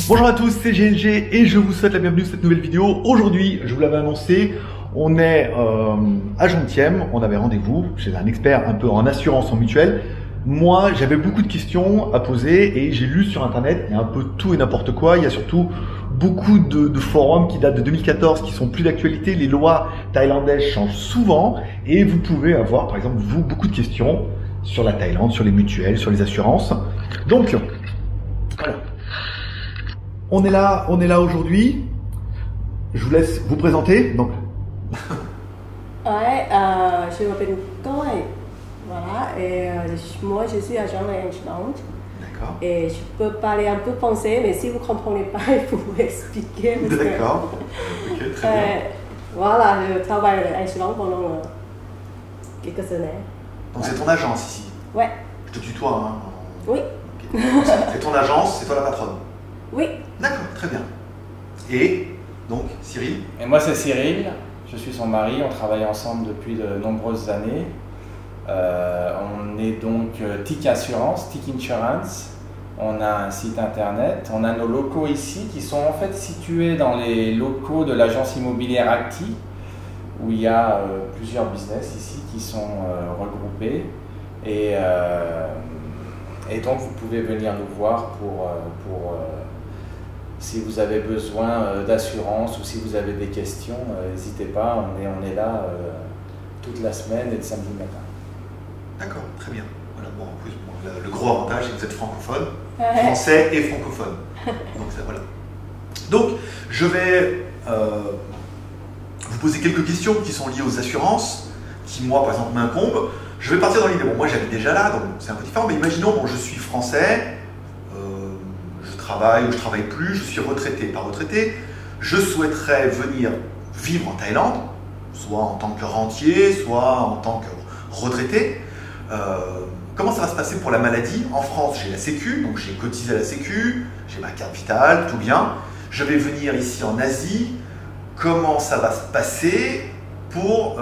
Bonjour à tous, c'est GLG et je vous souhaite la bienvenue sur cette nouvelle vidéo. Aujourd'hui, je vous l'avais annoncé, on est à Jontième, on avait rendez-vous chez un expert un peu en assurance en mutuelle. Moi, j'avais beaucoup de questions à poser et j'ai lu sur internet, il y a un peu tout et n'importe quoi. Il y a surtout beaucoup de forums qui datent de 2014 qui sont plus d'actualité. Les lois thaïlandaises changent souvent et vous pouvez avoir, par exemple, vous, beaucoup de questions sur la Thaïlande, sur les mutuelles, sur les assurances. Donc, voilà. On est là aujourd'hui. Je vous laisse vous présenter. Donc. Ouais, je m'appelle Goy. Voilà, et moi je suis agent d'assurance. D'accord. Et je peux parler un peu français, mais si vous ne comprenez pas, il faut vous expliquer. D'accord. Ok, très bien. Voilà, je travaille à l'assurance pendant quelques années. Donc c'est ton agence ici. Ouais. Je te tutoie, hein. Oui. Okay. C'est ton agence, c'est toi la patronne. Oui. D'accord, très bien. Et donc, Cyril? Et moi c'est Cyril, je suis son mari, on travaille ensemble depuis de nombreuses années. On est donc TIC Assurance, TIC Insurance. On a un site internet, on a nos locaux ici qui sont en fait situés dans les locaux de l'agence immobilière Acti, où il y a plusieurs business ici qui sont regroupés. Et donc vous pouvez venir nous voir pour si vous avez besoin d'assurance ou si vous avez des questions, n'hésitez pas, on est là toute la semaine et le samedi matin. D'accord, très bien. Voilà, bon, en plus, le gros avantage, c'est que vous êtes francophone, français et francophone. Donc, ça, voilà. Donc, je vais vous poser quelques questions qui sont liées aux assurances, qui, moi, par exemple, m'incombent. Je vais partir dans l'idée. Bon, moi, j'habite déjà là, donc c'est un peu différent, mais imaginons, bon, je suis français, je travaille ou je travaille plus, je suis retraité. Pas retraité, je souhaiterais venir vivre en Thaïlande, soit en tant que rentier, soit en tant que retraité. Comment ça va se passer pour la maladie? En France, j'ai la Sécu, donc j'ai cotisé à la Sécu, j'ai ma carte vitale, tout bien. Je vais venir ici en Asie. Comment ça va se passer pour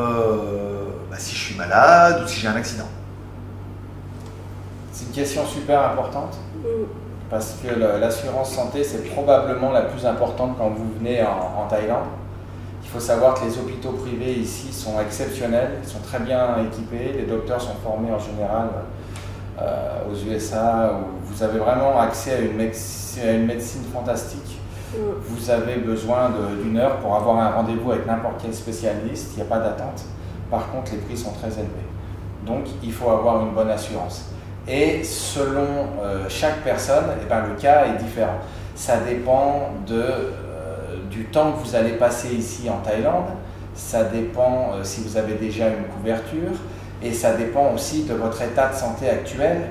si je suis malade ou si j'ai un accident? C'est une question super importante parce que l'assurance santé, c'est probablement la plus importante quand vous venez en Thaïlande. Il faut savoir que les hôpitaux privés ici sont exceptionnels, ils sont très bien équipés, les docteurs sont formés en général aux USA, où vous avez vraiment accès à une médecine fantastique. Vous avez besoin d'une heure pour avoir un rendez-vous avec n'importe quel spécialiste, il n'y a pas d'attente. Par contre, les prix sont très élevés. Donc, il faut avoir une bonne assurance. Et selon chaque personne, le cas est différent. Ça dépend du temps que vous allez passer ici en Thaïlande, ça dépend si vous avez déjà une couverture et ça dépend aussi de votre état de santé actuel.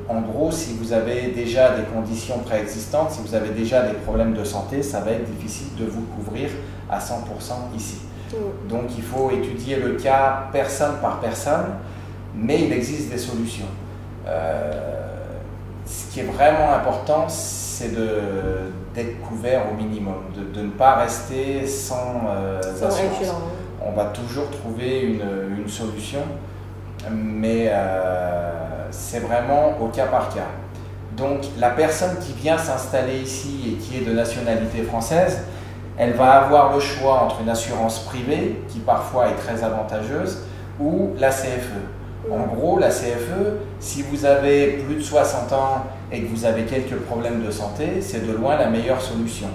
En gros, si vous avez déjà des conditions préexistantes, si vous avez déjà des problèmes de santé, ça va être difficile de vous couvrir à 100% ici. Donc il faut étudier le cas personne par personne, mais il existe des solutions. Ce qui est vraiment important, c'est d'être couvert au minimum, de ne pas rester sans assurance. On va toujours trouver une solution, mais c'est vraiment au cas par cas. Donc la personne qui vient s'installer ici et qui est de nationalité française, elle va avoir le choix entre une assurance privée, qui parfois est très avantageuse, ou la CFE. En gros, la CFE, si vous avez plus de 60 ans et que vous avez quelques problèmes de santé, c'est de loin la meilleure solution.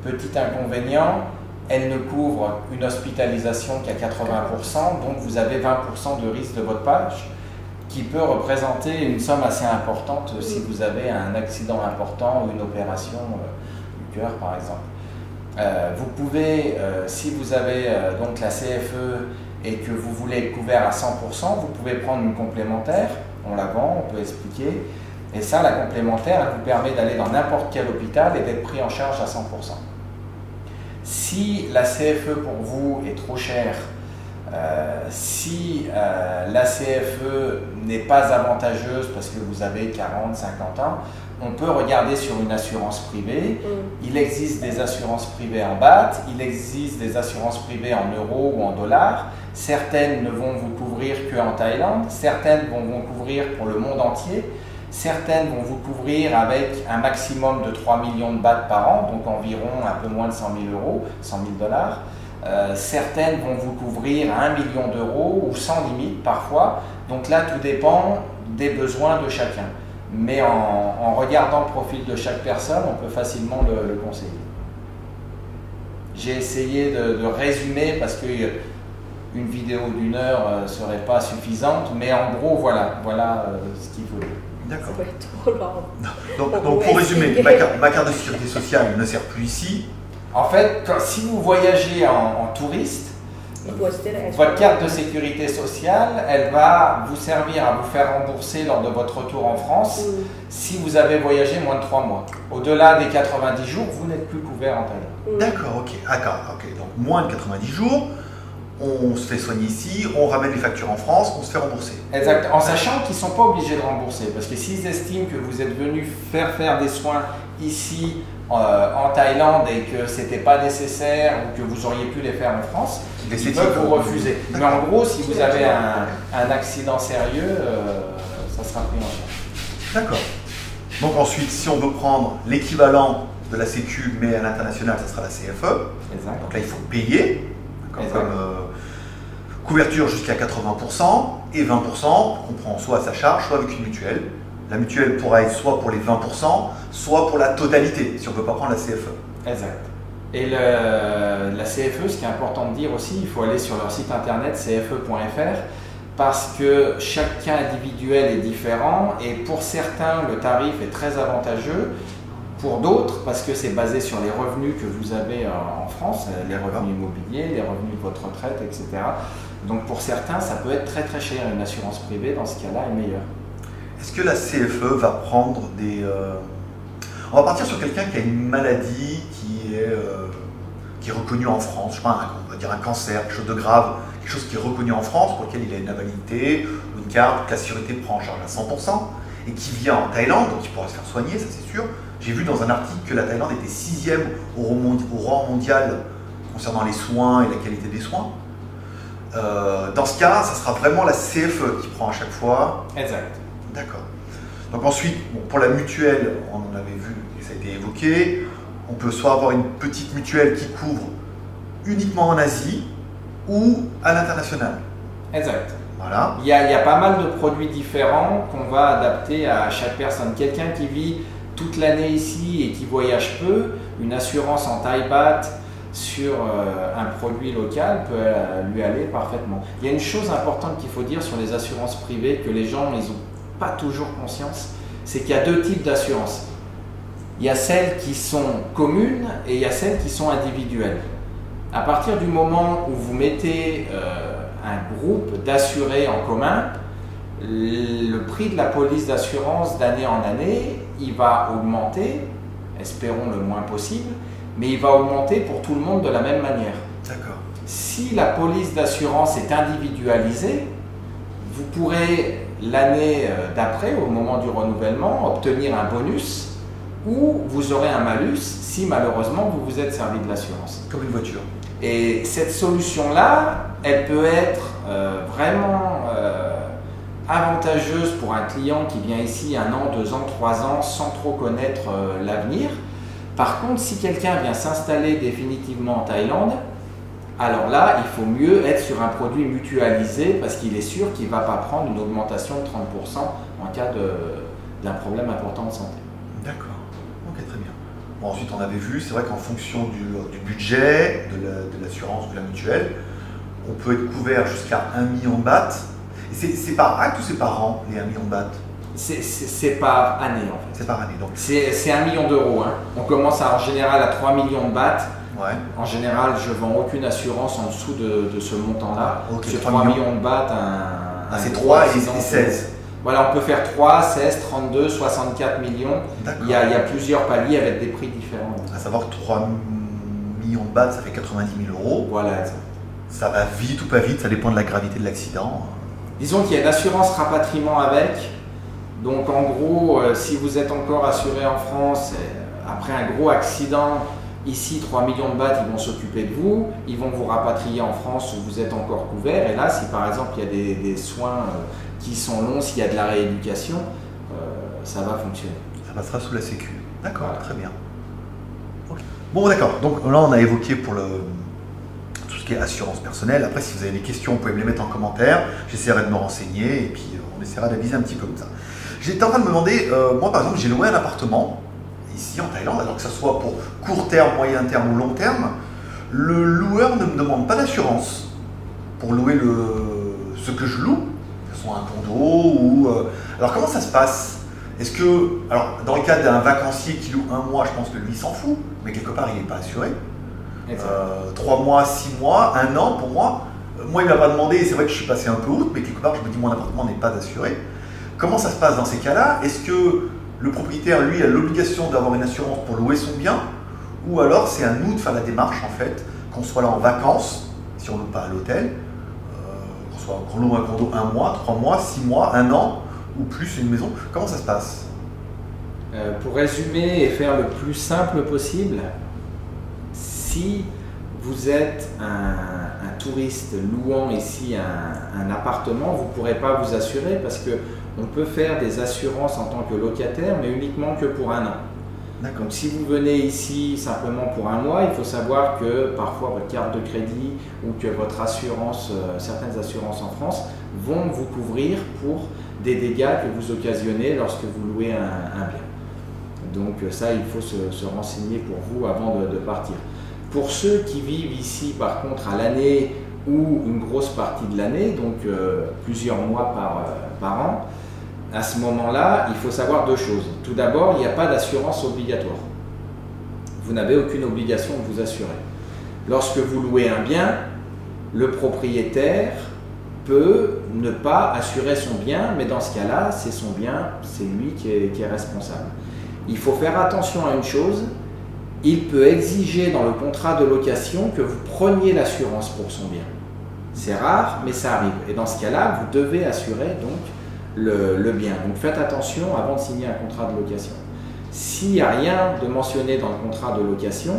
Petit inconvénient, elle ne couvre une hospitalisation qu'à 80%, donc vous avez 20% de risque de votre page, qui peut représenter une somme assez importante si vous avez un accident important ou une opération du cœur par exemple. Vous pouvez, si vous avez donc la CFE et que vous voulez être couvert à 100%, vous pouvez prendre une complémentaire, on la vend, on peut expliquer, et ça, la complémentaire, elle vous permet d'aller dans n'importe quel hôpital et d'être pris en charge à 100%. Si la CFE pour vous est trop chère, si la CFE n'est pas avantageuse parce que vous avez 40, 50 ans, on peut regarder sur une assurance privée. Il existe des assurances privées en bahts, il existe des assurances privées en euros ou en dollars. Certaines ne vont vous couvrir qu'en Thaïlande, certaines vont vous couvrir pour le monde entier, certaines vont vous couvrir avec un maximum de 3 millions de bahts par an, donc environ un peu moins de 100 000 euros, 100 000 dollars. Certaines vont vous couvrir à 1 million d'euros ou sans limite parfois. Donc là, tout dépend des besoins de chacun. Mais en regardant le profil de chaque personne, on peut facilement le conseiller. J'ai essayé de résumer parce qu'une vidéo d'1 heure ne serait pas suffisante, mais en gros, voilà ce qu'il faut dire. D'accord. Ça peut être trop long. Donc pour résumer, ma carte de sécurité sociale ne sert plus ici. En fait, si vous voyagez en touriste, votre carte de sécurité sociale, elle va vous servir à vous faire rembourser lors de votre retour en France si vous avez voyagé moins de 3 mois. Au-delà des 90 jours, vous n'êtes plus couvert en Thaïlande. D'accord, ok. Donc moins de 90 jours, on se fait soigner ici, on ramène les factures en France, on se fait rembourser. Exact, en sachant qu'ils ne sont pas obligés de rembourser. Parce que s'ils estiment que vous êtes venu faire des soins ici en Thaïlande et que ce n'était pas nécessaire ou que vous auriez pu les faire en France, ils peuvent vous refuser. Mais en gros, si vous avez un accident sérieux, ça sera pris en charge. D'accord. Donc ensuite, si on veut prendre l'équivalent de la Sécu, mais à l'international, ça sera la CFE. Exact. Donc là, il faut payer. Comme couverture jusqu'à 80% et 20%, on prend soit à sa charge, soit avec une mutuelle. La mutuelle pourra être soit pour les 20%, soit pour la totalité, si on ne peut pas prendre la CFE. Exact. Et la CFE, ce qui est important de dire aussi, il faut aller sur leur site internet cfe.fr parce que chaque cas individuel est différent et pour certains, le tarif est très avantageux. Pour d'autres, parce que c'est basé sur les revenus que vous avez en France, les revenus immobiliers, les revenus de votre retraite, etc. Donc pour certains, ça peut être très très cher. Une assurance privée, dans ce cas-là, est meilleure. Est-ce que la CFE va prendre des... On va partir sur quelqu'un qui a une maladie qui est reconnue en France, je sais pas, on va dire un cancer, quelque chose de grave, quelque chose qui est reconnu en France, pour lequel il a une invalidité, une carte que la sécurité prend en charge à 100%, et qui vient en Thaïlande, donc il pourra se faire soigner, ça c'est sûr. J'ai vu dans un article que la Thaïlande était 6e au rang mondial concernant les soins et la qualité des soins. Dans ce cas, ça sera vraiment la CFE qui prend à chaque fois. Exact. D'accord. Donc ensuite, pour la mutuelle, on en avait vu, et ça a été évoqué, on peut soit avoir une petite mutuelle qui couvre uniquement en Asie ou à l'international. Exact. Voilà. Il y a pas mal de produits différents qu'on va adapter à chaque personne. Quelqu'un qui vit toute l'année ici et qui voyage peu, une assurance en Thai baht sur un produit local peut lui aller parfaitement. Il y a une chose importante qu'il faut dire sur les assurances privées que les gens n'ont pas toujours conscience, c'est qu'il y a 2 types d'assurances. Il y a celles qui sont communes et il y a celles qui sont individuelles. À partir du moment où vous mettez un groupe d'assurés en commun, le prix de la police d'assurance d'année en année, il va augmenter, espérons le moins possible, mais il va augmenter pour tout le monde de la même manière. D'accord. Si la police d'assurance est individualisée, vous pourrez l'année d'après, au moment du renouvellement, obtenir un bonus ou vous aurez un malus si malheureusement vous vous êtes servi de l'assurance. Comme une voiture. Et cette solution-là, elle peut être vraiment avantageuse pour un client qui vient ici 1 an, 2 ans, 3 ans sans trop connaître l'avenir. Par contre, si quelqu'un vient s'installer définitivement en Thaïlande, alors là, il faut mieux être sur un produit mutualisé parce qu'il est sûr qu'il ne va pas prendre une augmentation de 30% en cas d'un problème important de santé. D'accord, ok, très bien. Bon, ensuite, on avait vu, c'est vrai qu'en fonction du budget, de l'assurance, de la mutuelle, on peut être couvert jusqu'à 1 million de bahts. C'est par acte ou c'est par an, les 1 million de bahts? C'est par année en fait. C'est par année, donc. C'est 1 million d'euros. Hein. On commence en général à 3 millions de bahts. Ouais. En général, je ne vends aucune assurance en dessous de ce montant-là. Okay, c'est 3 millions de bahts, c'est 3 et 16. Voilà, on peut faire 3, 16, 32, 64 millions. Il y a plusieurs paliers avec des prix différents. À savoir que 3 millions de bahts, ça fait 90 000 euros. Voilà. Ça va vite ou pas vite, ça dépend de la gravité de l'accident. Disons qu'il y a une assurance rapatriement avec. Donc en gros, si vous êtes encore assuré en France, après un gros accident, ici 3 millions de bahts, ils vont s'occuper de vous, ils vont vous rapatrier en France où vous êtes encore couvert. Et là, si par exemple il y a des soins qui sont longs, s'il y a de la rééducation, ça va fonctionner. Ça passera sous la Sécu. D'accord, Voilà. très bien. Okay. Bon, d'accord. Donc là, on a évoqué pour tout ce qui est assurance personnelle. Après, si vous avez des questions, vous pouvez me les mettre en commentaire. J'essaierai de me renseigner et puis on essaiera d'aviser un petit peu comme ça. J'étais en train de me demander, moi par exemple, j'ai loué un appartement ici en Thaïlande, alors que ce soit pour court terme, moyen terme ou long terme. Le loueur ne me demande pas d'assurance pour louer ce que je loue, que ce soit un condo ou... Alors comment ça se passe? Est-ce que, alors dans le cas d'un vacancier qui loue un mois, je pense que lui s'en fout, mais quelque part il n'est pas assuré. 3 mois, 6 mois, 1 an pour moi. Moi il ne m'a pas demandé, c'est vrai que je suis passé un peu outre, mais quelque part je me dis mon appartement n'est pas assuré. Comment ça se passe dans ces cas-là? Est-ce que le propriétaire, lui, a l'obligation d'avoir une assurance pour louer son bien? Ou alors c'est à nous de faire la démarche en fait, qu'on soit là en vacances, si on ne loue pas à l'hôtel, qu'on loue un condo 1 mois, 3 mois, 6 mois, 1 an, ou plus une maison. Comment ça se passe? Pour résumer et faire le plus simple possible, si vous êtes un touriste louant ici un appartement, vous ne pourrez pas vous assurer parce qu'on peut faire des assurances en tant que locataire, mais uniquement que pour 1 an. Donc si vous venez ici simplement pour 1 mois, il faut savoir que parfois votre carte de crédit ou que votre assurance, certaines assurances en France, vont vous couvrir pour des dégâts que vous occasionnez lorsque vous louez un bien. Donc ça, il faut se renseigner pour vous avant de partir. Pour ceux qui vivent ici par contre à l'année ou une grosse partie de l'année, donc plusieurs mois par an, à ce moment-là, il faut savoir 2 choses. Tout d'abord, il n'y a pas d'assurance obligatoire. Vous n'avez aucune obligation de vous assurer. Lorsque vous louez un bien, le propriétaire peut ne pas assurer son bien, mais dans ce cas-là, c'est son bien, c'est lui qui est responsable. Il faut faire attention à une chose, il peut exiger dans le contrat de location que vous preniez l'assurance pour son bien. C'est rare, mais ça arrive. Et dans ce cas-là, vous devez assurer donc le bien. Donc faites attention avant de signer un contrat de location. S'il n'y a rien de mentionné dans le contrat de location,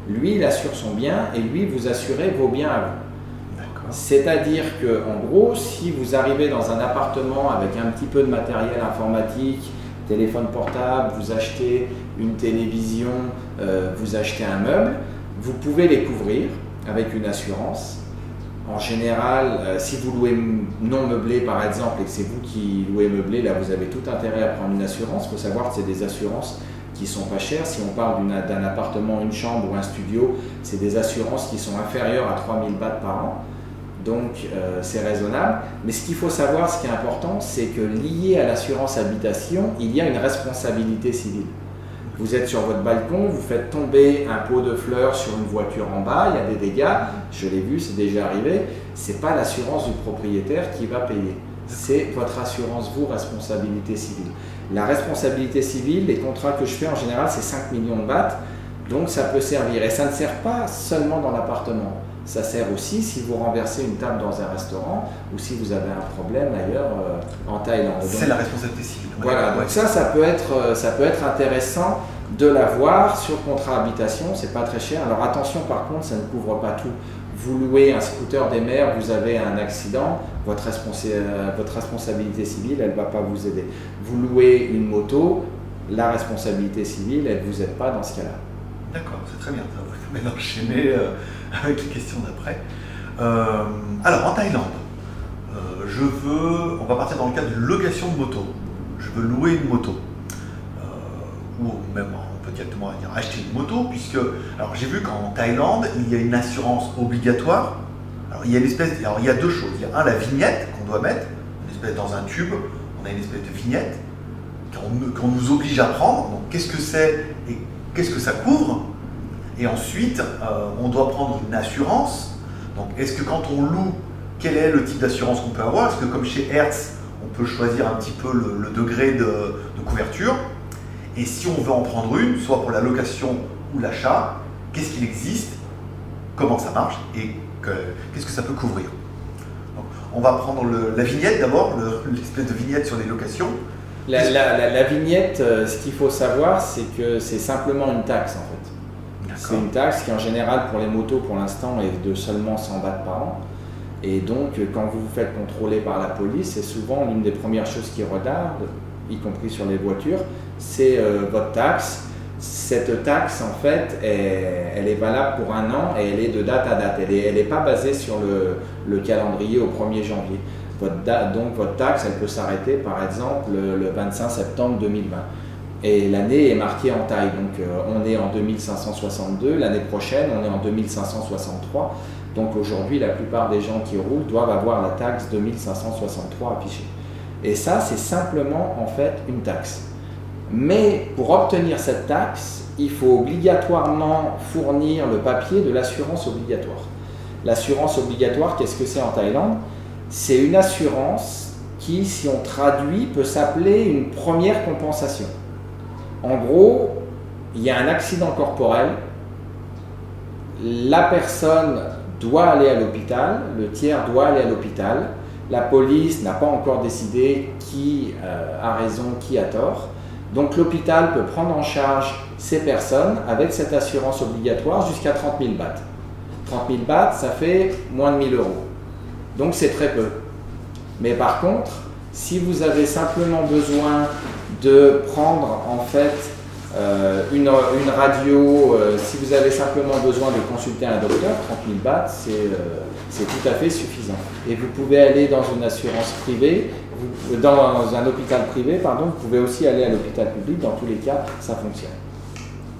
lui, il assure son bien et lui, vous assurez vos biens à vous. C'est-à-dire que, en gros, si vous arrivez dans un appartement avec un petit peu de matériel informatique, téléphone portable, vous achetez une télévision, vous achetez un meuble, vous pouvez les couvrir avec une assurance. En général, si vous louez non meublé par exemple et que c'est vous qui louez meublé, là vous avez tout intérêt à prendre une assurance. Il faut savoir que c'est des assurances qui sont pas chères. Si on parle d'un appartement, une chambre ou un studio, c'est des assurances qui sont inférieures à 3000 bahts par an. Donc c'est raisonnable. Mais ce qu'il faut savoir, ce qui est important, c'est que lié à l'assurance habitation, il y a une responsabilité civile. Vous êtes sur votre balcon, vous faites tomber un pot de fleurs sur une voiture en bas, il y a des dégâts, je l'ai vu, c'est déjà arrivé. Ce n'est pas l'assurance du propriétaire qui va payer. C'est votre assurance, vous, responsabilité civile. La responsabilité civile, les contrats que je fais en général, c'est 5 millions de bahts, donc ça peut servir. Et ça ne sert pas seulement dans l'appartement. Ça sert aussi si vous renversez une table dans un restaurant ou si vous avez un problème ailleurs en Thaïlande. C'est la responsabilité civile. Voilà, donc ça peut être intéressant de l'avoir sur le contrat habitation, c'est pas très cher. Alors attention par contre, ça ne couvre pas tout. Vous louez un scooter des mers, vous avez un accident, votre responsabilité civile, elle ne va pas vous aider. Vous louez une moto, la responsabilité civile, elle ne vous aide pas dans ce cas-là. D'accord, c'est très bien, ça va maintenant enchaîner avec les questions d'après. Alors en Thaïlande, on va partir dans le cadre d'une location de moto. Je veux louer une moto. Ou même on peut directement dire acheter une moto, puisque alors j'ai vu qu'en Thaïlande, il y a une assurance obligatoire. Alors il y a il y a 2 choses. Il y a la vignette qu'on doit mettre, une espèce dans un tube, on a une espèce de vignette qu'on nous oblige à prendre. Donc qu'est-ce que c'est et qu'est-ce que ça couvre? Et ensuite, on doit prendre une assurance. Donc, est-ce que quand on loue, quel est le type d'assurance qu'on peut avoir? Est-ce que comme chez Hertz, on peut choisir un petit peu le degré de couverture? Et si on veut en prendre une, soit pour la location ou l'achat, qu'est-ce qu'il existe? Comment ça marche? Et qu'est-ce que ça peut couvrir? Donc, on va prendre la vignette d'abord, l'espèce de vignette sur les locations. La vignette, ce qu'il faut savoir, c'est que c'est simplement une taxe en fait. C'est une taxe qui en général pour les motos pour l'instant est de seulement 100 bahts par an. Et donc quand vous vous faites contrôler par la police, c'est souvent l'une des premières choses qu'ils regardent, y compris sur les voitures, c'est votre taxe. Cette taxe en fait, elle est valable pour 1 an et elle est de date à date. Elle n'est pas basée sur le calendrier au 1er janvier. Donc votre taxe, elle peut s'arrêter par exemple le 25 septembre 2020. Et l'année est marquée en taille, donc on est en 2562, l'année prochaine on est en 2563. Donc aujourd'hui la plupart des gens qui roulent doivent avoir la taxe 2563 affichée. Et ça c'est simplement en fait une taxe. Mais pour obtenir cette taxe, il faut obligatoirement fournir le papier de l'assurance obligatoire. L'assurance obligatoire, qu'est-ce que c'est en Thaïlande? C'est une assurance qui, si on traduit, peut s'appeler une première compensation. En gros, il y a un accident corporel, la personne doit aller à l'hôpital, le tiers doit aller à l'hôpital, la police n'a pas encore décidé qui a raison, qui a tort. Donc l'hôpital peut prendre en charge ces personnes avec cette assurance obligatoire jusqu'à 30 000 bahts. 30 000 bahts, ça fait moins de 1 000 €. Donc c'est très peu. Mais par contre, si vous avez simplement besoin de prendre en fait une radio, si vous avez simplement besoin de consulter un docteur, 30 000 bahts, c'est tout à fait suffisant. Et vous pouvez aller dans une assurance privée, dans un hôpital privé, pardon, vous pouvez aussi aller à l'hôpital public, dans tous les cas, ça fonctionne.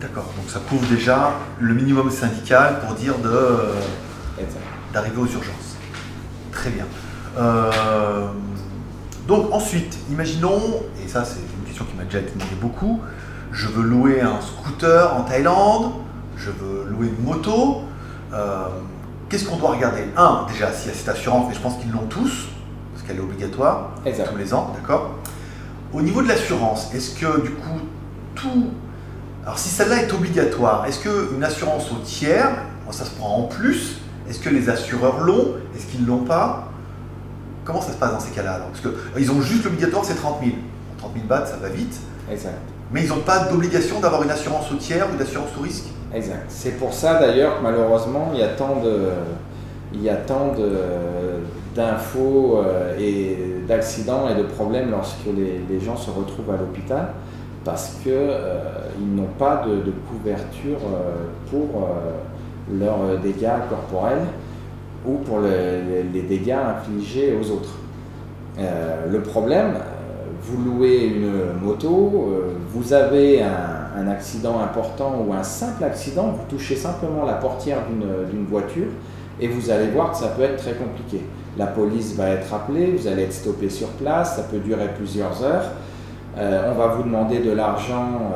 D'accord, donc ça prouve déjà le minimum syndical pour dire d'arriver aux urgences. Très bien. Donc ensuite, imaginons, et ça c'est une question qui m'a déjà été demandée beaucoup, je veux louer un scooter en Thaïlande, je veux louer une moto, qu'est-ce qu'on doit regarder? Déjà s'il y a cette assurance, mais je pense qu'ils l'ont tous, parce qu'elle est obligatoire tous les ans, d'accord? Au niveau de l'assurance, est-ce que du coup tout... Alors si celle-là est obligatoire, est-ce qu'une assurance au tiers, ça se prend en plus? Est-ce que les assureurs l'ont? Est-ce qu'ils ne l'ont pas? Comment ça se passe dans ces cas-là? Parce qu'ils ont juste l'obligatoire, c'est 30 000. 30 000 bahts, ça va vite. Exact. Mais ils n'ont pas d'obligation d'avoir une assurance au tiers ou d'assurance au risque? Exact. C'est pour ça d'ailleurs que malheureusement, il y a tant d'infos et d'accidents et de problèmes lorsque les gens se retrouvent à l'hôpital parce qu'ils n'ont pas de couverture pour leurs dégâts corporels ou pour les dégâts infligés aux autres. Le problème, vous louez une moto, vous avez un accident important ou un simple accident, vous touchez simplement la portière d'une voiture et vous allez voir que ça peut être très compliqué. La police va être appelée, vous allez être stoppé sur place, ça peut durer plusieurs heures. On va vous demander de l'argent,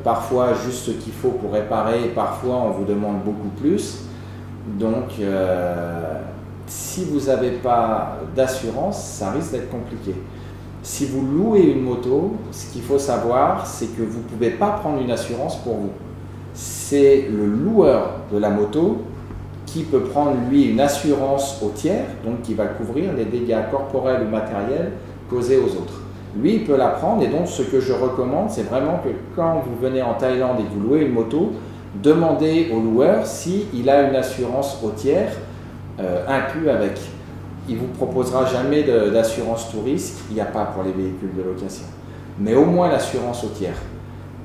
parfois juste ce qu'il faut pour réparer, et parfois on vous demande beaucoup plus. Donc, si vous n'avez pas d'assurance, ça risque d'être compliqué. Si vous louez une moto, ce qu'il faut savoir, c'est que vous ne pouvez pas prendre une assurance pour vous. C'est le loueur de la moto qui peut prendre, lui, une assurance au tiers, donc qui va couvrir les dégâts corporels ou matériels causés aux autres. Lui, il peut la prendre et donc ce que je recommande, c'est vraiment que quand vous venez en Thaïlande et que vous louez une moto, demandez au loueur s'il a une assurance au tiers inclus avec. Il ne vous proposera jamais d'assurance tout risque, il n'y a pas pour les véhicules de location. Mais au moins l'assurance au tiers.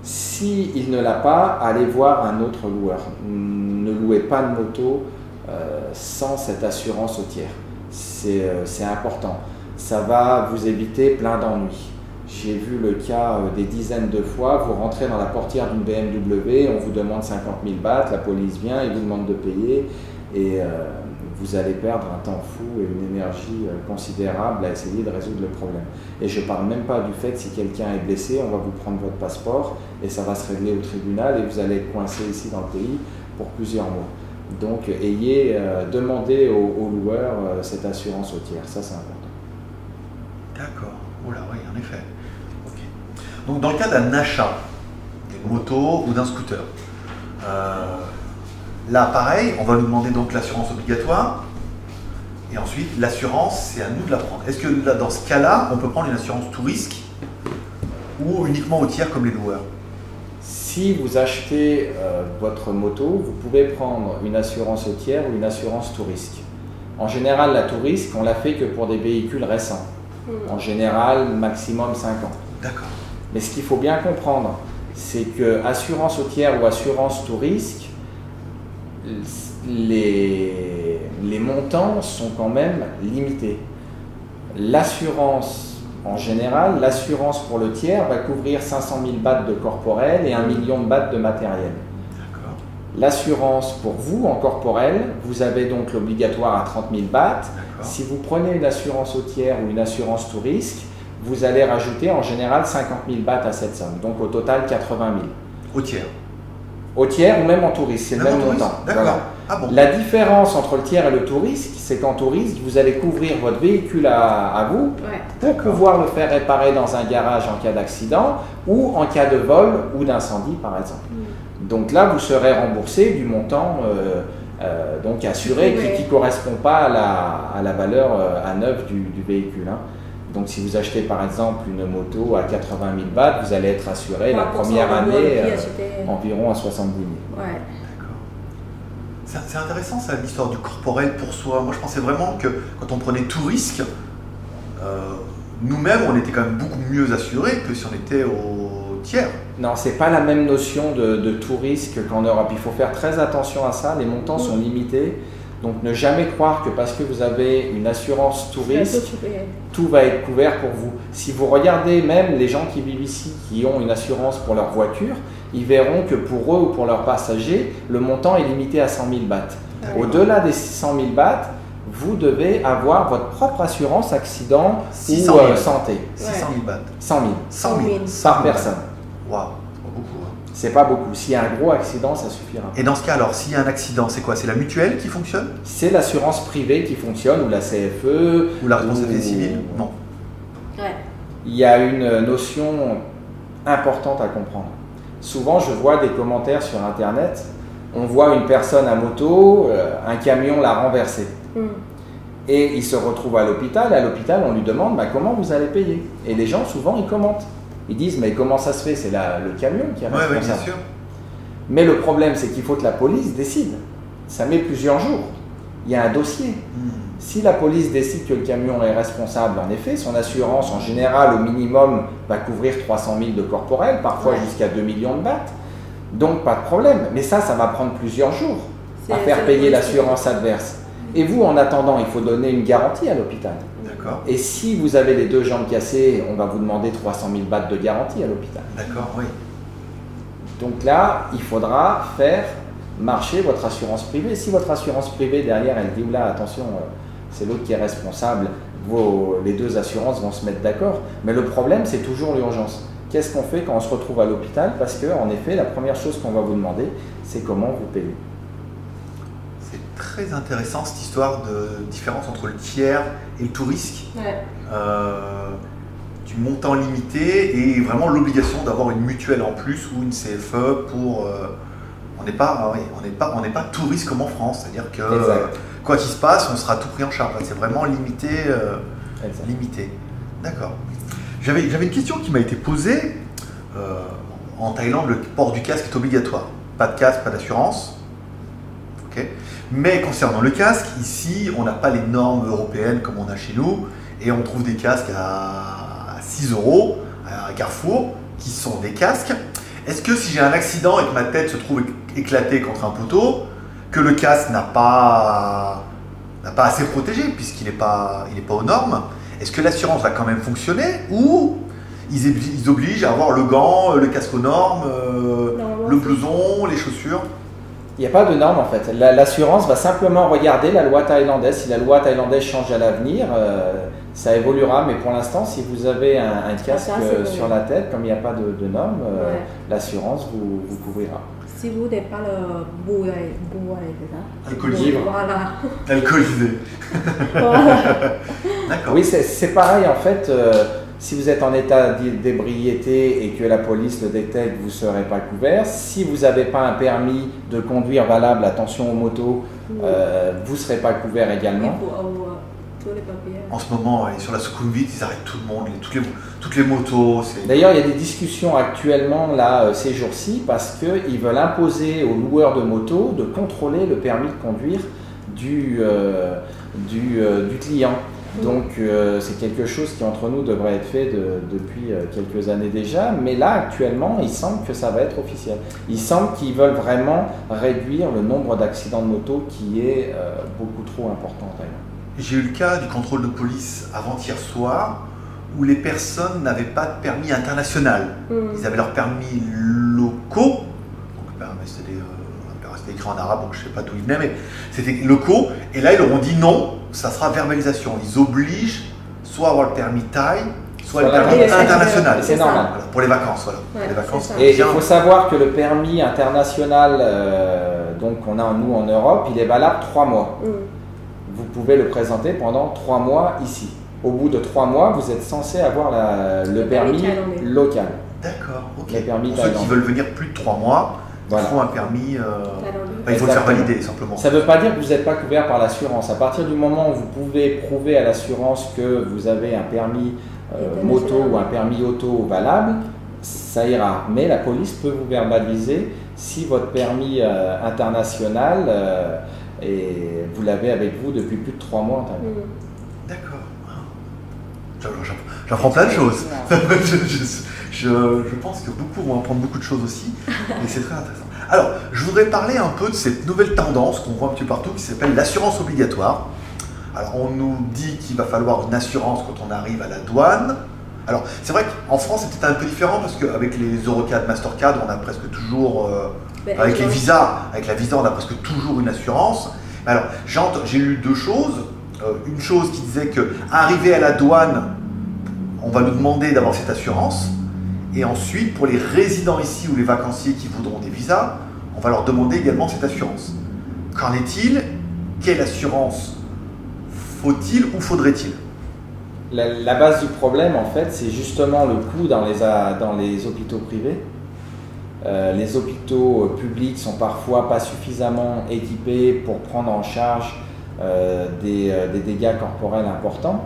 S'il ne l'a pas, allez voir un autre loueur. Ne louez pas de moto sans cette assurance au tiers. C'est important. Ça va vous éviter plein d'ennuis. J'ai vu le cas des dizaines de fois, vous rentrez dans la portière d'une BMW, on vous demande 50 000 bahts, la police vient et vous demande de payer et vous allez perdre un temps fou et une énergie considérable à essayer de résoudre le problème. Et je ne parle même pas du fait si quelqu'un est blessé, on va vous prendre votre passeport et ça va se régler au tribunal et vous allez être coincé ici dans le pays pour plusieurs mois. Donc demandez au loueur cette assurance au tiers, ça c'est important. D'accord, oula, oui, en effet. Okay. Donc dans le cas d'un achat d'une moto ou d'un scooter, là pareil, on va nous demander donc l'assurance obligatoire et ensuite l'assurance, c'est à nous de la prendre. Est-ce que là, dans ce cas-là, on peut prendre une assurance tout risque ou uniquement au tiers comme les loueurs? Si vous achetez votre moto, vous pouvez prendre une assurance au tiers ou une assurance tout risque. En général, la tout risque, on l'a fait que pour des véhicules récents. En général, maximum 5 ans. D'accord. Mais ce qu'il faut bien comprendre, c'est que assurance au tiers ou assurance tout risque, les montants sont quand même limités. L'assurance, en général, l'assurance pour le tiers va couvrir 500 000 bahts de corporel et 1 million de bahts de matériel. L'assurance pour vous, en corporel, vous avez donc l'obligatoire à 30 000 bahts. Si vous prenez une assurance au tiers ou une assurance tout risque, vous allez rajouter en général 50 000 bahts à cette somme. Donc au total 80 000. Au tiers? Au tiers ou même en tout risque, c'est le même montant. D'accord. Ah bon. La différence entre le tiers et le tout risque, c'est qu'en tout risque, vous allez couvrir votre véhicule à vous pour pouvoir le faire réparer dans un garage en cas d'accident ou en cas de vol ou d'incendie par exemple. Donc là, vous serez remboursé du montant donc assuré qui ne correspond pas à la valeur à neuf du véhicule. Hein. Donc si vous achetez par exemple une moto à 80 000 bahts, vous allez être assuré la première année environ à 70 000. Ouais. D'accord. C'est intéressant ça, l'histoire du corporel pour soi. Moi je pensais vraiment que quand on prenait tout risque, nous-mêmes on était quand même beaucoup mieux assurés que si on était au tiers. Non, c'est pas la même notion de tout risque qu'en Europe. Il faut faire très attention à ça, les montants sont limités. Donc ne jamais croire que parce que vous avez une assurance tout risque, tout va être couvert pour vous. Si vous regardez même les gens qui vivent ici, qui ont une assurance pour leur voiture, ils verront que pour eux ou pour leurs passagers, le montant est limité à 100 000 bahts. Au-delà des 600 000 bahts, vous devez avoir votre propre assurance accident ou santé. 600 000 bahts. 100 000. 100 000. Par personne. Waouh, c'est pas beaucoup. Hein. C'est pas beaucoup. S'il y a un gros accident, ça suffira. Et dans ce cas, alors, s'il y a un accident, c'est quoi? C'est la mutuelle qui fonctionne? C'est l'assurance privée qui fonctionne, ou la CFE. Ou la responsabilité civile? Non. Ouais. Il y a une notion importante à comprendre. Souvent, je vois des commentaires sur Internet. On voit une personne à moto, un camion l'a renversé. Et il se retrouve à l'hôpital. À l'hôpital, on lui demande comment vous allez payer. Et les gens, souvent, ils commentent. Ils disent, mais comment ça se fait? C'est le camion qui est responsable. Oui, bien sûr. Mais le problème, c'est qu'il faut que la police décide. Ça met plusieurs jours. Il y a un dossier. Si la police décide que le camion est responsable, en effet, son assurance, en général, au minimum, va couvrir 300 000 de corporel, parfois jusqu'à 2 millions de bahts. Donc, pas de problème. Mais ça va prendre plusieurs jours à faire payer l'assurance adverse. Et vous, en attendant, il faut donner une garantie à l'hôpital. D'accord. Et si vous avez les 2 jambes cassées, on va vous demander 300 000 bahts de garantie à l'hôpital. D'accord, oui. Donc là, il faudra faire marcher votre assurance privée. Si votre assurance privée, derrière, elle dit, oula, attention, c'est l'autre qui est responsable, les 2 assurances vont se mettre d'accord. Mais le problème, c'est toujours l'urgence. Qu'est-ce qu'on fait quand on se retrouve à l'hôpital? Parce qu'en effet, la première chose qu'on va vous demander, c'est comment vous payez. Très intéressant cette histoire de différence entre le tiers et le tout risque, du montant limité et vraiment l'obligation d'avoir une mutuelle en plus ou une CFE pour. On n'est pas tout risque comme en France, c'est-à-dire que quoi qu'il se passe, on sera tout pris en charge. C'est vraiment limité. Limité. D'accord. J'avais une question qui m'a été posée. En Thaïlande, le port du casque est obligatoire. Pas de casque, pas d'assurance. Ok. Mais concernant le casque, ici, on n'a pas les normes européennes comme on a chez nous, et on trouve des casques à 6 € à Carrefour, qui sont des casques. Est-ce que si j'ai un accident et que ma tête se trouve éclatée contre un poteau, que le casque n'a pas assez protégé, puisqu'il n'est pas aux normes, est-ce que l'assurance va quand même fonctionner, ou ils obligent à avoir le gant, le casque aux normes, le blouson, les chaussures? Il n'y a pas de norme en fait. L'assurance va simplement regarder la loi thaïlandaise. Si la loi thaïlandaise change à l'avenir, ça évoluera. Mais pour l'instant, si vous avez un casque sur la tête, comme il n'y a pas de norme, l'assurance vous couvrira. Si vous n'avez pas le bout, c'est ça? Alcoolisé. Voilà. Alcoolisé. D'accord. Oui, c'est pareil en fait. Si vous êtes en état d'ébriété et que la police le détecte, vous ne serez pas couvert. Si vous n'avez pas un permis de conduire valable, attention aux motos, vous ne serez pas couvert également. tous les papiers. En ce moment, sur la Sukhumvit, ils arrêtent tout le monde, toutes les motos. D'ailleurs, il y a des discussions actuellement là ces jours-ci parce qu'ils veulent imposer aux loueurs de motos de contrôler le permis de conduire du client. Donc c'est quelque chose qui entre nous devrait être fait depuis quelques années déjà, mais là actuellement il semble que ça va être officiel. Il semble qu'ils veulent vraiment réduire le nombre d'accidents de moto qui est beaucoup trop important. J'ai eu le cas du contrôle de police avant-hier soir où les personnes n'avaient pas de permis international. Ils avaient leurs permis locaux, donc c'était écrit en arabe, donc je ne sais pas d'où ils venaient, mais c'était locaux, et là ils leur ont dit non, ça sera verbalisation. Ils obligent soit à avoir le permis Thaï, soit le permis international. C'est normal. Voilà, pour les vacances, voilà. Ouais, les vacances, et il faut savoir que le permis international, donc qu'on a nous en Europe, il est valable 3 mois. Vous pouvez le présenter pendant 3 mois ici. Au bout de 3 mois, vous êtes censé avoir le permis local. D'accord, ok. Pour ceux qui veulent venir plus de 3 mois, voilà. Il faut un permis, il faut le faire valider simplement. Ça ne veut pas dire que vous n'êtes pas couvert par l'assurance. À partir du moment où vous pouvez prouver à l'assurance que vous avez un permis moto ou un permis auto valable, ça ira. Mais la police peut vous verbaliser si votre permis international et vous l'avez avec vous depuis plus de 3 mois. D'accord. J'apprends plein de choses. Je pense que beaucoup vont apprendre beaucoup de choses aussi, et c'est très intéressant. Alors, je voudrais parler un peu de cette nouvelle tendance qu'on voit un petit peu partout, qui s'appelle l'assurance obligatoire. Alors, on nous dit qu'il va falloir une assurance quand on arrive à la douane. Alors, c'est vrai qu'en France, c'est peut-être un peu différent, parce qu'avec les Eurocard, Mastercard, on a presque toujours, avec les visas, avec la visa, on a presque toujours une assurance. Alors, j'ai lu 2 choses. Une chose qui disait qu'arrivé à la douane, on va nous demander d'avoir cette assurance. Et ensuite, pour les résidents ici ou les vacanciers qui voudront des visas, on va leur demander également cette assurance. Qu'en est-il? Quelle assurance faut-il ou faudrait-il? La base du problème, en fait, c'est justement le coût dans les hôpitaux privés. Les hôpitaux publics sont parfois pas suffisamment équipés pour prendre en charge des dégâts corporels importants.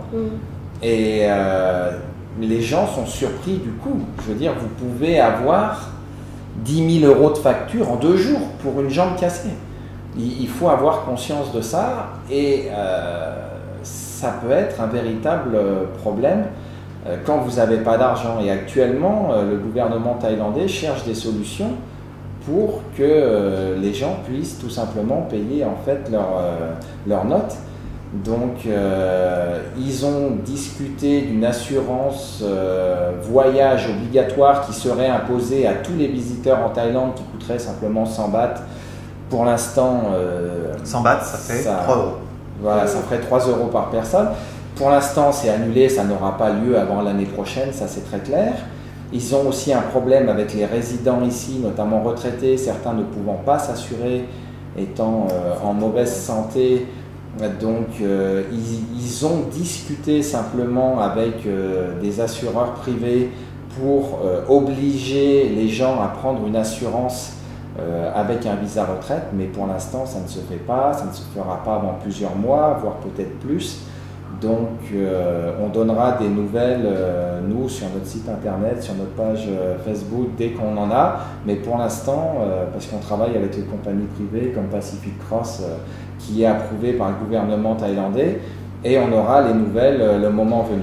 Et les gens sont surpris du coût. Je veux dire, vous pouvez avoir 10 000 € de facture en 2 jours pour une jambe cassée. Il faut avoir conscience de ça, et ça peut être un véritable problème quand vous n'avez pas d'argent. Et actuellement, le gouvernement thaïlandais cherche des solutions pour que les gens puissent tout simplement payer en fait leur note. Donc ils ont discuté d'une assurance voyage obligatoire qui serait imposée à tous les visiteurs en Thaïlande, qui coûterait simplement 100 bahts. Pour l'instant, 100 bahts, ça fait 3 €. Voilà, ça ferait 3 € par personne. Pour l'instant, c'est annulé, ça n'aura pas lieu avant l'année prochaine, ça c'est très clair. Ils ont aussi un problème avec les résidents ici, notamment retraités, certains ne pouvant pas s'assurer, étant en mauvaise santé. Donc ils ont discuté simplement avec des assureurs privés pour obliger les gens à prendre une assurance avec un visa retraite, mais pour l'instant ça ne se fait pas, ça ne se fera pas avant plusieurs mois, voire peut-être plus. Donc on donnera des nouvelles, nous, sur notre site internet, sur notre page Facebook, dès qu'on en a. Mais pour l'instant, parce qu'on travaille avec les compagnies privées comme Pacific Cross, qui est approuvé par le gouvernement thaïlandais, et on aura les nouvelles le moment venu.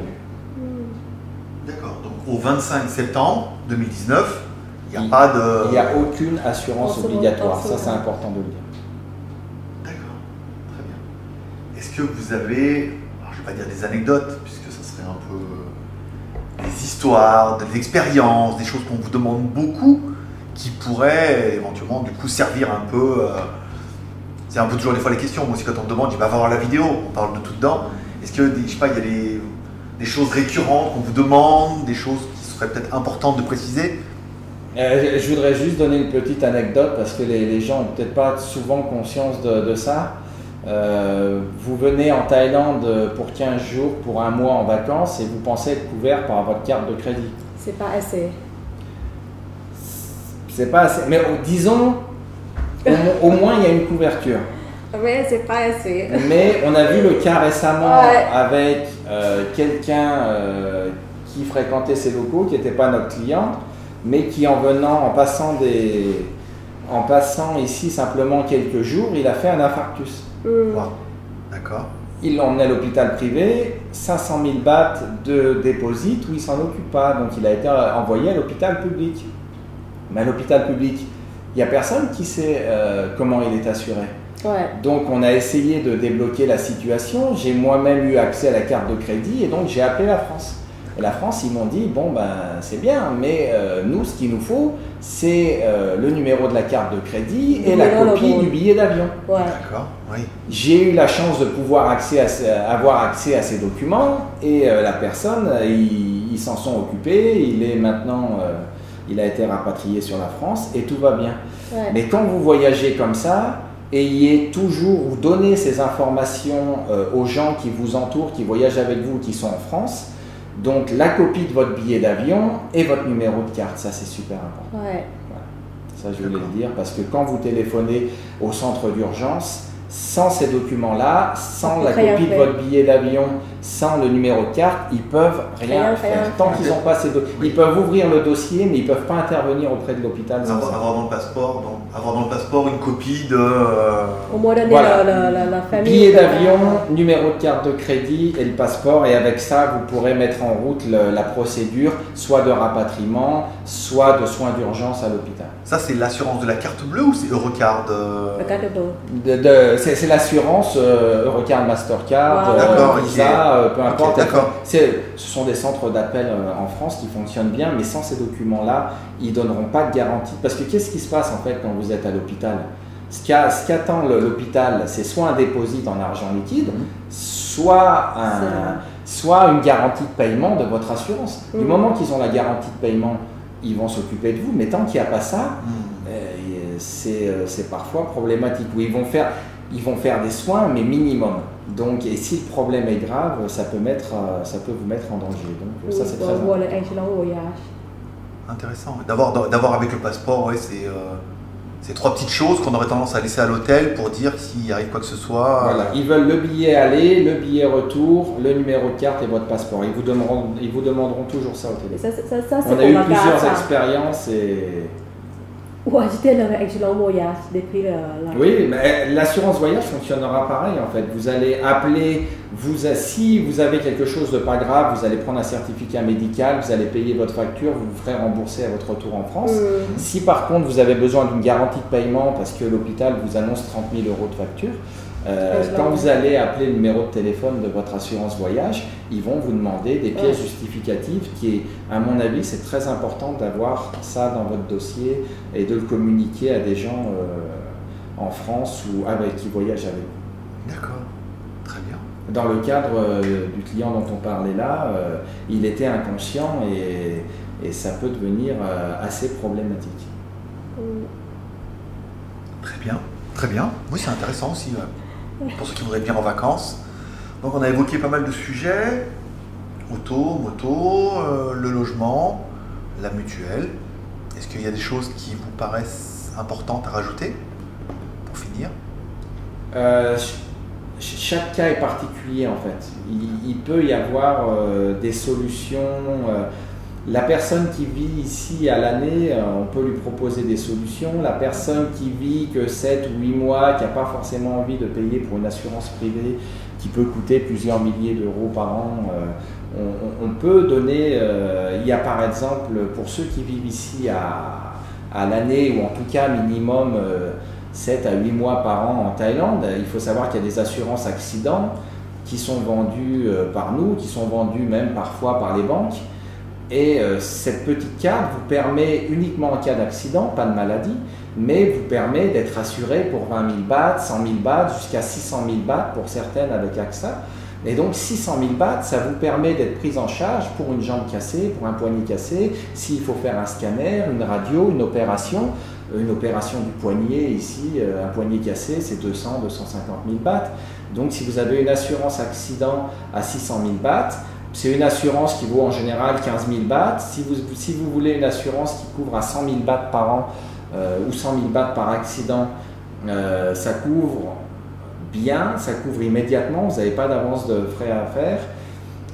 D'accord, donc au 25 septembre 2019, il n'y a pas de... Il n'y a aucune assurance obligatoire, ça c'est important de le dire. D'accord, très bien. Est-ce que vous avez... je ne vais pas dire des anecdotes, puisque ça serait un peu des histoires, des expériences, des choses qu'on vous demande beaucoup, qui pourraient éventuellement du coup servir un peu. C'est un peu toujours des fois les questions. Moi aussi, quand on me demande, je vais voir la vidéo, on parle de tout dedans. Est-ce que, je sais pas, il y a des choses récurrentes qu'on vous demande, des choses qui seraient peut-être importantes de préciser? Je voudrais juste donner une petite anecdote, parce que les gens n'ont peut-être pas souvent conscience de ça. Vous venez en Thaïlande pour 15 jours, pour 1 mois en vacances, et vous pensez être couvert par votre carte de crédit. C'est pas assez. C'est pas assez. Mais disons, au moins il y a une couverture. Oui, c'est pas assez. Mais on a vu le cas récemment avec quelqu'un qui fréquentait ces locaux, qui n'était pas notre client, mais qui en passant ici simplement quelques jours, il a fait un infarctus. Wow. D'accord. Il l'a emmené à l'hôpital privé, 500 000 bahts de déposit où il ne s'en occupe pas. Donc il a été envoyé à l'hôpital public. Mais à l'hôpital public, il n'y a personne qui sait comment il est assuré. Ouais. Donc on a essayé de débloquer la situation. J'ai moi-même eu accès à la carte de crédit et donc j'ai appelé la France. Et la France, ils m'ont dit, bon ben c'est bien, mais nous, ce qu'il nous faut, c'est le numéro de la carte de crédit et la copie du billet d'avion. Ouais. D'accord, oui. J'ai eu la chance de pouvoir avoir accès à ces documents et la personne, ils s'en sont occupés, il a été rapatrié sur la France et tout va bien. Ouais. Mais quand vous voyagez comme ça, ayez toujours, vous donnez ces informations aux gens qui vous entourent, qui voyagent avec vous, qui sont en France. Donc la copie de votre billet d'avion et votre numéro de carte, ça c'est super important. Ouais. Voilà. Ça je voulais le dire parce que quand vous téléphonez au centre d'urgence, sans ces documents-là, sans la copie de votre billet d'avion, sans le numéro de carte, ils peuvent rien faire. Tant qu'ils n'ont pas ces documents, ils peuvent ouvrir le dossier, mais ils ne peuvent pas intervenir auprès de l'hôpital. Avoir dans le passeport une copie de. Au moins donner voilà. la famille. Billet d'avion, numéro de carte de crédit et le passeport. Et avec ça, vous pourrez mettre en route la procédure, soit de rapatriement, soit de soins d'urgence à l'hôpital. Ça, c'est l'assurance de la carte bleue ou c'est Eurocard La carte bleue. C'est l'assurance Eurocard, Mastercard, Visa, peu importe. Ce sont des centres d'appel en France qui fonctionnent bien, mais sans ces documents-là, ils ne donneront pas de garantie. Parce que qu'est-ce qui se passe en fait quand vous êtes à l'hôpital? Ce qu'attend l'hôpital, c'est soit un dépôt en argent liquide, soit une garantie de paiement de votre assurance. Du moment qu'ils ont la garantie de paiement, ils vont s'occuper de vous, mais tant qu'il n'y a pas ça, c'est parfois problématique. Où ils vont faire des soins, mais minimum. Donc, et si le problème est grave, ça peut vous mettre en danger. Donc, ça c'est très important. Intéressant. D'avoir avec le passeport, ouais, c'est trois petites choses qu'on aurait tendance à laisser à l'hôtel pour dire s'il arrive quoi que ce soit. Voilà, ils veulent le billet aller, le billet retour, le numéro de carte et votre passeport. Ils vous demanderont toujours ça au téléphone. Ça, on a eu plusieurs expériences et... Ou acheter l'assurance voyage depuis Oui, mais l'assurance voyage fonctionnera pareil en fait. Vous allez appeler, si vous avez quelque chose de pas grave, vous allez prendre un certificat médical, vous allez payer votre facture, vous vous ferez rembourser à votre retour en France. Si par contre vous avez besoin d'une garantie de paiement parce que l'hôpital vous annonce 30 000 € de facture, quand vous allez appeler le numéro de téléphone de votre assurance voyage, ils vont vous demander des pièces justificatives qui, à mon avis, c'est très important d'avoir ça dans votre dossier et de le communiquer à des gens en France ou qui voyagent avec vous. D'accord, très bien. Dans le cadre du client dont on parlait là, il était inconscient et ça peut devenir assez problématique. Très bien, très bien. Oui, c'est intéressant aussi. Pour ceux qui voudraient venir en vacances. Donc on a évoqué pas mal de sujets, auto, moto, le logement, la mutuelle. Est-ce qu'il y a des choses qui vous paraissent importantes à rajouter pour finir? Chaque cas est particulier en fait. Il peut y avoir des solutions. La personne qui vit ici à l'année, on peut lui proposer des solutions. La personne qui vit que 7 ou 8 mois, qui n'a pas forcément envie de payer pour une assurance privée qui peut coûter plusieurs milliers d'euros par an, on peut donner, il y a par exemple pour ceux qui vivent ici à l'année ou en tout cas minimum 7 à 8 mois par an en Thaïlande, il faut savoir qu'il y a des assurances accidents qui sont vendues par nous, qui sont vendues même parfois par les banques. Et cette petite carte vous permet uniquement en cas d'accident, pas de maladie, mais vous permet d'être assuré pour 20 000 bahts, 100 000 bahts, jusqu'à 600 000 bahts pour certaines avec AXA. Et donc 600 000 bahts, ça vous permet d'être pris en charge pour une jambe cassée, pour un poignet cassé, s'il faut faire un scanner, une radio, une opération du poignet ici, un poignet cassé, c'est 200, 250 000 bahts. Donc si vous avez une assurance accident à 600 000 bahts, c'est une assurance qui vaut en général 15 000 bahts. Si vous voulez une assurance qui couvre à 100 000 bahts par an ou 100 000 bahts par accident, ça couvre bien, ça couvre immédiatement, vous n'avez pas d'avance de frais à faire.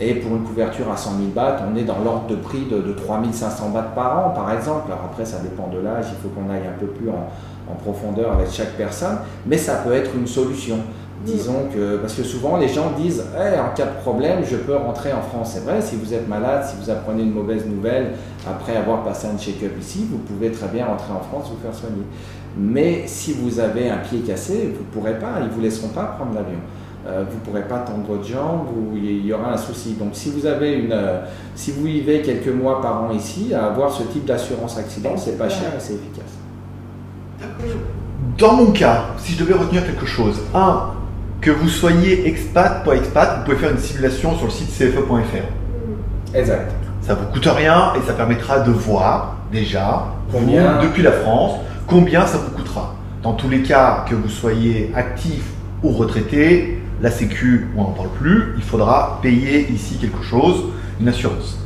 Et pour une couverture à 100 000 bahts, on est dans l'ordre de prix de 3 500 bahts par an, par exemple. Alors après, ça dépend de l'âge, il faut qu'on aille un peu plus en profondeur avec chaque personne, mais ça peut être une solution. Disons que, parce que souvent les gens disent en cas de problème, je peux rentrer en France. C'est vrai, si vous êtes malade, si vous apprenez une mauvaise nouvelle après avoir passé un check-up ici, vous pouvez très bien rentrer en France, vous faire soigner. Mais si vous avez un pied cassé, vous ne pourrez pas, ils ne vous laisseront pas prendre l'avion. Vous ne pourrez pas tendre votre jambe ou il y aura un souci. Donc si vous avez si vous vivez quelques mois par an ici, avoir ce type d'assurance accident, c'est pas cher et c'est efficace. Dans mon cas, si je devais retenir quelque chose, que vous soyez expat, pas expat, vous pouvez faire une simulation sur le site cfe.fr. Exact. Ça vous coûte rien et ça permettra de voir déjà, combien, depuis la France, combien ça vous coûtera. Dans tous les cas, que vous soyez actif ou retraité, la Sécu, on n'en parle plus, il faudra payer ici quelque chose, une assurance.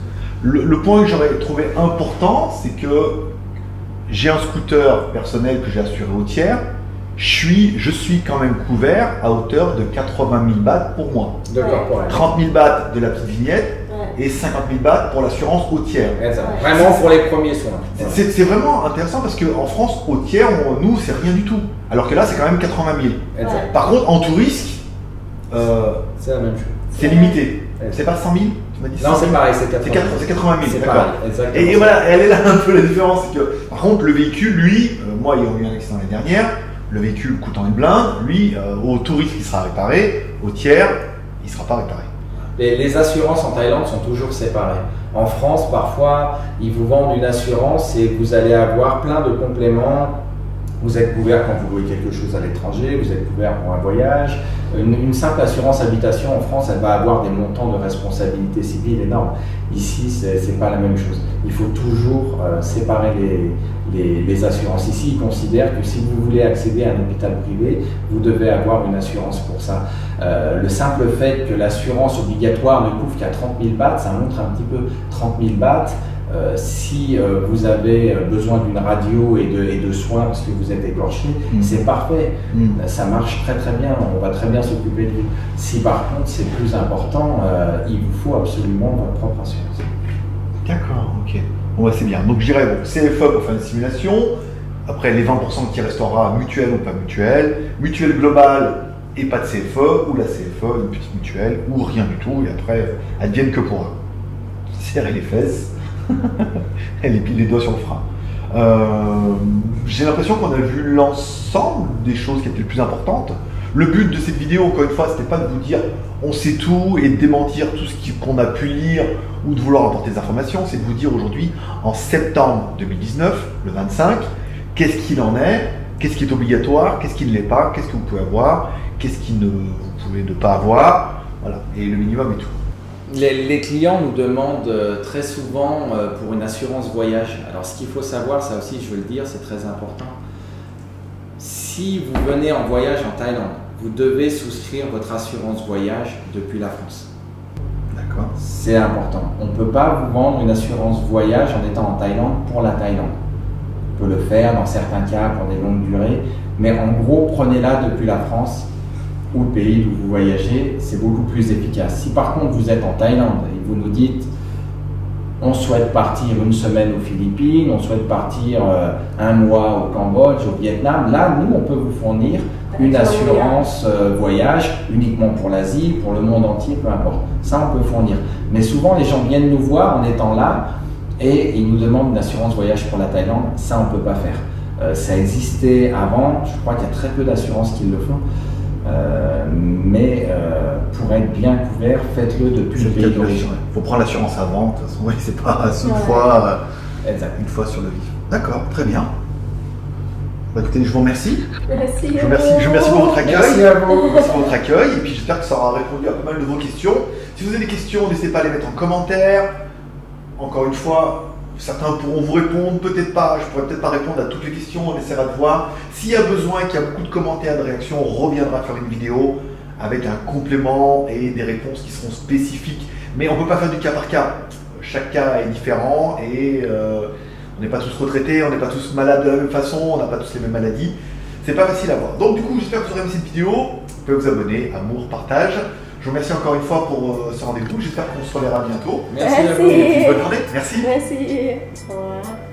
Le point que j'aurais trouvé important, c'est que j'ai un scooter personnel que j'ai assuré au tiers, je suis quand même couvert à hauteur de 80 000 bahts pour moi. 30 000 bahts de la petite vignette et 50 000 bahts pour l'assurance au tiers. Vraiment pour les premiers soins. C'est vraiment intéressant parce qu'en France, au tiers, nous, c'est rien du tout. Alors que là, c'est quand même 80 000. Par contre, en tout risque, c'est la même chose. C'est limité. C'est pas 100 000 Non, c'est pareil, c'est 80 000. C'est 80 000, d'accord. Et voilà, elle est là un peu la différence. C'est que, par contre, le véhicule, lui, moi ayant eu un accident l'année dernière, le véhicule coûtant une blinde, lui, au tout risque, il sera réparé, au tiers, il ne sera pas réparé. Les assurances en Thaïlande sont toujours séparées. En France, parfois, ils vous vendent une assurance et vous allez avoir plein de compléments. Vous êtes couvert quand vous louez quelque chose à l'étranger, vous êtes couvert pour un voyage. Une simple assurance habitation en France, elle va avoir des montants de responsabilité civile énormes. Ici, ce n'est pas la même chose. Il faut toujours séparer les assurances. Ici, ils considèrent que si vous voulez accéder à un hôpital privé, vous devez avoir une assurance pour ça. Le simple fait que l'assurance obligatoire ne couvre qu'à 30 000 bahts, ça montre un petit peu 30 000 bahts. Si vous avez besoin d'une radio et de soins parce que vous êtes écorché, c'est parfait. Ça marche très très bien, on va très bien s'occuper de vous. Si par contre c'est plus important, il vous faut absolument votre propre assurance. D'accord, ok. Bon, c'est bien. Donc je dirais, CFE pour faire une simulation, après les 20% qui restera mutuelle ou pas mutuelle, mutuelle globale et pas de CFE, ou la CFE, une petite mutuelle, ou rien du tout, et après, advienne que pourra. Serrer les fesses. Et les doigts sur le frein. J'ai l'impression qu'on a vu l'ensemble des choses qui étaient les plus importantes. Le but de cette vidéo, encore une fois, c'était pas de vous dire on sait tout et de démentir tout ce qu'on a pu lire ou de vouloir apporter des informations, c'est de vous dire aujourd'hui, en septembre 2019, le 25, qu'est-ce qu'il en est, qu'est-ce qui est obligatoire, qu'est-ce qui ne l'est pas, qu'est-ce que vous pouvez avoir, qu'est-ce que vous pouvez ne pas avoir, voilà, et le minimum et tout. Les clients nous demandent très souvent pour une assurance voyage. Alors ce qu'il faut savoir, ça aussi je veux le dire, c'est très important. Si vous venez en voyage en Thaïlande, vous devez souscrire votre assurance voyage depuis la France. D'accord. C'est important. On ne peut pas vous vendre une assurance voyage en étant en Thaïlande pour la Thaïlande. On peut le faire dans certains cas pour des longues durées, mais en gros, prenez-la depuis la France ou le pays où vous voyagez, c'est beaucoup plus efficace. Si par contre vous êtes en Thaïlande et vous nous dites on souhaite partir une semaine aux Philippines, on souhaite partir un mois au Cambodge, au Vietnam, là nous on peut vous fournir une assurance voyage uniquement pour l'Asie, pour le monde entier, peu importe. Ça on peut fournir. Mais souvent les gens viennent nous voir en étant là et ils nous demandent une assurance voyage pour la Thaïlande, ça on ne peut pas faire. Ça existait avant, je crois qu'il y a très peu d'assurances qui le font. Mais pour être bien couvert, faites-le depuis le pays d'origine. Il faut prendre l'assurance avant, de toute façon, oui, c'est pas une fois sur le vif. D'accord, très bien. Bah, écoutez, je vous remercie. Merci. Je vous remercie pour votre accueil. Merci à vous. Merci pour votre accueil. Et puis j'espère que ça aura répondu à pas mal de vos questions. Si vous avez des questions, n'hésitez pas à les mettre en commentaire. Encore une fois, certains pourront vous répondre, peut-être pas, je pourrais peut-être pas répondre à toutes les questions, on essaiera de voir. S'il y a besoin, qu'il y a beaucoup de commentaires, de réactions, on reviendra faire une vidéo avec un complément et des réponses qui seront spécifiques. Mais on ne peut pas faire du cas par cas. Chaque cas est différent et on n'est pas tous retraités, on n'est pas tous malades de la même façon, on n'a pas tous les mêmes maladies. C'est pas facile à voir. Donc du coup, j'espère que vous aurez aimé cette vidéo. pouvez vous abonner, amour, partage. Je vous remercie encore une fois pour ce rendez-vous. J'espère qu'on se reverra bientôt. Merci à vous. Et puis, bonne journée. Merci. Merci. Au revoir.